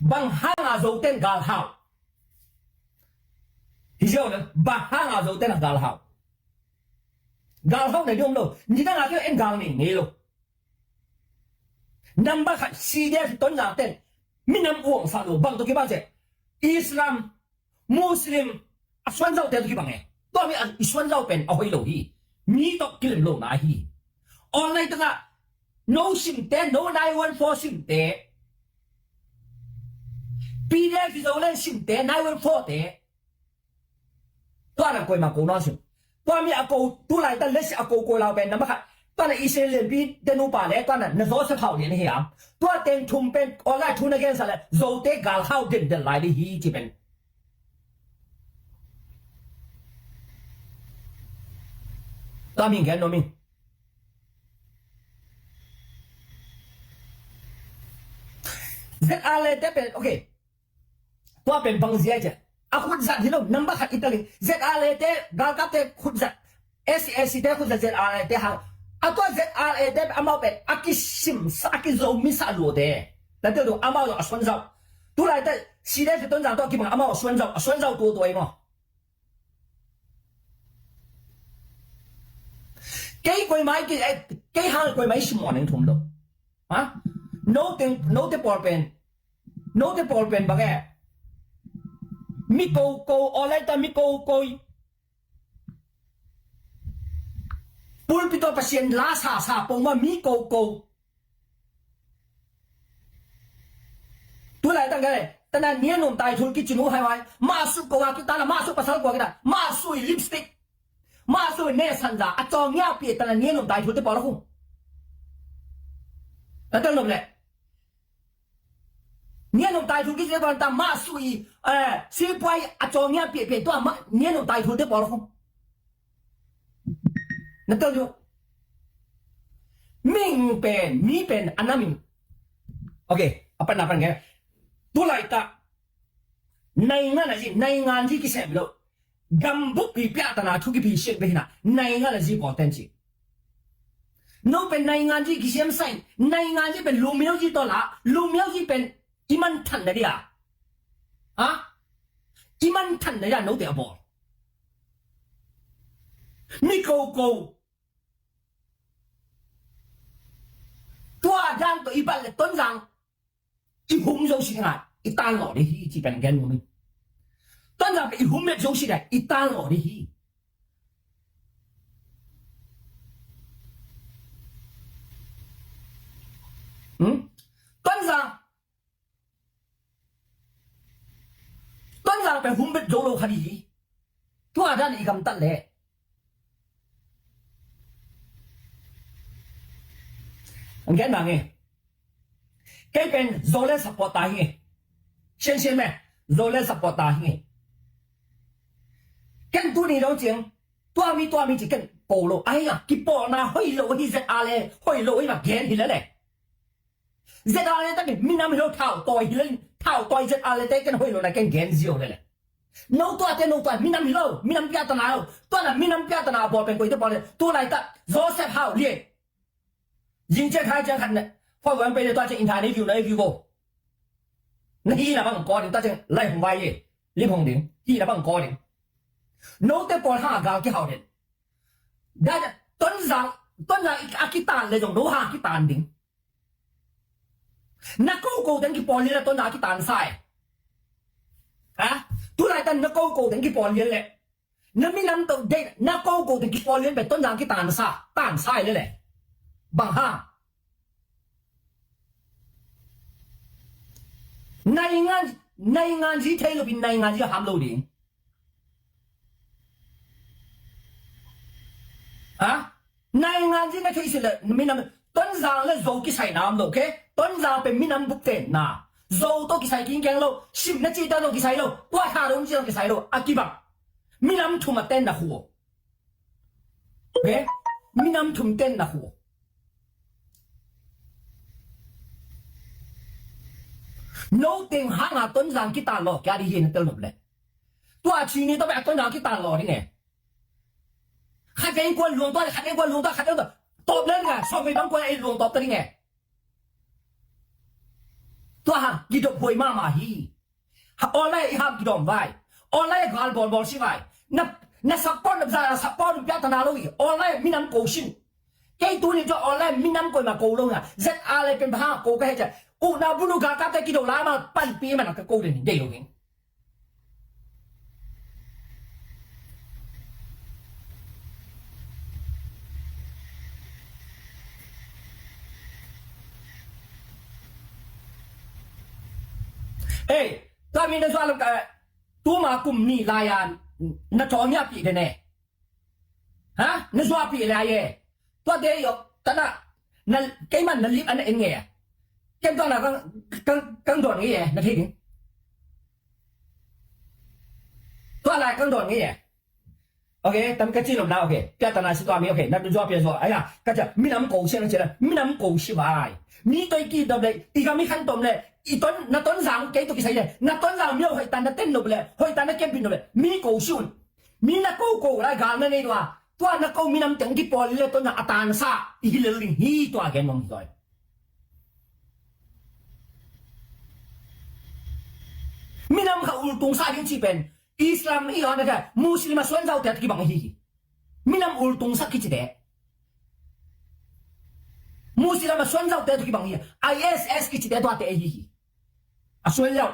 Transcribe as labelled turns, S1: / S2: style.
S1: บางห้างอาโจเต้นกาลฮาวฮิเจ้าเนี่ยบางห้างอาโจเต้นกาลฮาวกาลฮาวในดวงโลนี่ตั้งแต่เอ็นกาลนี่โลนับบักซีเดียต้นจากเต้นมินำอ้วงสาโลบางตัวกี่บางเจอิสลามมุสลิมอัศวันเจ้าเต้นตัวกี่บางเงตัวมีอิสวันเจ้าเป็นเอาไว้โลฮีมีตกกิลโลนาฮีออนไลน์ตั้งแต่ no ซิมเต้ no 914 ซิมเต้ PDF 就来新的，哪有错的？多少贵嘛？够哪行？多米阿够都来的，那是阿够过老板，那么看，多少一些人比电脑办的，多少那多少好年的样，多少电充变，我来充那个啥嘞？Zote 搞好点的来的一这边，多明看多明。这阿来这边 OK。ตัวเป็นบางเสียจ้ะอาคุณจัดที่เรานับขัดอิตาลี ZRA เตะกาลกับเตะคุณจัด SSC เตะคุณจัด ZRA เตะหางอาตัว ZRA เตะอามาเป็นอากิซิมอากิโซมิซาโลเตะแต่เดี๋ยวอามาอยู่ส่วนเจ้าตัวไรแต่สีแดงต้นจากตัวกี่บางอามาส่วนเจ้าตัวเองมั้งกี่กวยไม้กี่หางกวยไม้ชิมวันนึงทุ่มดูฮะ no te por pen บางแกมิโกโกอะไรแต่มิโกโกยปุ่นปิโตพัศยันลาซาปงว่ามิโกโกตัวไหนตั้งไงแต่นั่นเนี่ยนุ่มตายทุนกิจนูให้ไว้มาสุกว่ากิตาละมาสุภาษากว่ากิตามาสุยลิปสติกมาสุยเนสันจ้าอจองเงี้ยเปียแต่นั่นเนี่ยนุ่มตายทุนที่ปอละคุ้งแล้วตั้งลมเลยเนี่ยนุ่มตายทุนกิจนูตอนตามมาสุยซีพวยอจองเงี้ยเปียตัวมาเนี่ยนุ่มตายทุนที่ปอละคุ้งนั่นตั้งอยู่มิงเป็นมีเป็นอันนั้นมิงโอเคapa nak panggil tu lah ita naingan aja naingan ji kisah bilo gambuk pipiak tanah tu kipi shit behina naingan aja potensi no pen naingan ji kisah mesai naingan ji pen lumiau ji tola lumiau ji pen iman tan dari ya ah iman tan dari ya no dia bol ni kau tua jang tu ibat le ton jang一红就是看，一单落的去，基本跟我们。当然，一红的就是的，一单落的去。当然被红的走路看的，多少人一咁得嘞？唔简单嘅。cái bên Zote support ta hi xem mẹ Zote support ta hi cái tu này đâu chừng tua mi chỉ cần bổ lộ ai à cái bổ na hơi lộ đi ZRA hơi lộ ấy mà ghen thì đấy ZRA ta bị mi nam hiểu thảo tỏi ZRA ta cái hơi lộ này cái ghen gì đấy nấu tua mi nam bia ta nào tua là mi nam bia ta nào bỏ bên quay ta bỏ lên tua này ta Zote hảo liền nhìn chơi khai chơi hẳn này phó quan bây giờ ta sẽ internet view vô này là bằng có điểm ta sẽ lấy hồng vai gì liêm hồng điểm khi là bằng có điểm nấu tới còn hạ gạo cái hậu điểm đã tuấn rằng cái tàn lấy dùng nấu hạ cái tàn điểm nó câu đến cái bò là tuấn rằng cái tàn sai à tôi lại tân nó câu đến cái bò lệ nó mới nắm từ đây nó câu đến cái bò về tuấn rằng cái tàn sai đấy này bằng ha naingan ji thay lo bin naingan ji ham lo ding à naingan ji na thay sila minam ton zang le zo ki sai nam lo ke ton zang pe minam buk te na zo to ki sai king keng lo sim na chi ta lo ki sai lo wa ha dong chi lo ki sai lo akiba minam thum ten na hu ke minam thum ten na hu nấu tiếng hàng à tuấn giang kita lo kia đi hiện tiêu nộp lệ tua chi ni tao bị tuấn giang kita lo đi nè khách đến quân luồng tôi khách đến tọp lên nè so với băng quân ấy luồng tọp tới đi nè ตัวฮะกิดพวยมามาฮีออนไลน์ฮับกิดอมไว้ออนไลน์กาลบอลสิไว้นับสปอร์ตนับพิจารณาลุยออนไลน์มินำโกชินแค่ตัวนี้จะออนไลน์มินำโกมาโกลงนะเซตอะไรเป็นบ้าโกก็ให้จะอุณาบุรุษกาแต่กิดลามาปั่นปีมันก็โกเดนเดียวเองเอ้ตัวมีนักสวรรค์ตัวมากุมนี่ลายันนักจอเนี่ยปีเดนเน่ฮะนักสวรรค์ปีอะไรเย่ตัวเดียวแต่ละนั่นแกมันนั่นลิบอันนั้นเองไงแกตัวน่ะกังโดนงี้นะทีนี้ตัวอะไรกังโดนงี้โอเคแต่มันก็จีนลงนะโอเคเปียตนาสิตัวมีโอเคนั่นเป็นตัวเปียตัวไอ้ย่ะก็จะมีน้ำโกเชื่อนั่นเชื่อมีน้ำโกชิบายมีตัวกี่ตัวเลยอีกมีขั้นตอนเลยอีต้นนัต้นสังเกตตัวกี่ใส่เลยนัต้นสังมีเอาให้ตันนัเต้นนบเลยให้ตันนักเก็บบินนบเลยมีโกชิวนมีนักโกอะไรกันนั่นเองว่าตัวนักมีน้ำจังที่ปอลเลยตัวนักอัตานซาอีกเลยฮีตัวแกนมตัวมีน้ำเขาอุลตุงซาดินชีเป็นอิสลามอีกอันนั้นมุสลิมส่วนเจ้าเด็ดกี่บังฮีมีน้ำอุลตุงซาคิดเด็ดมุสลิมส่วนเจ้าเด็ดกี่บังฮี ISS คิดเด็ดตัวเด็ดฮีส่วนเจ้า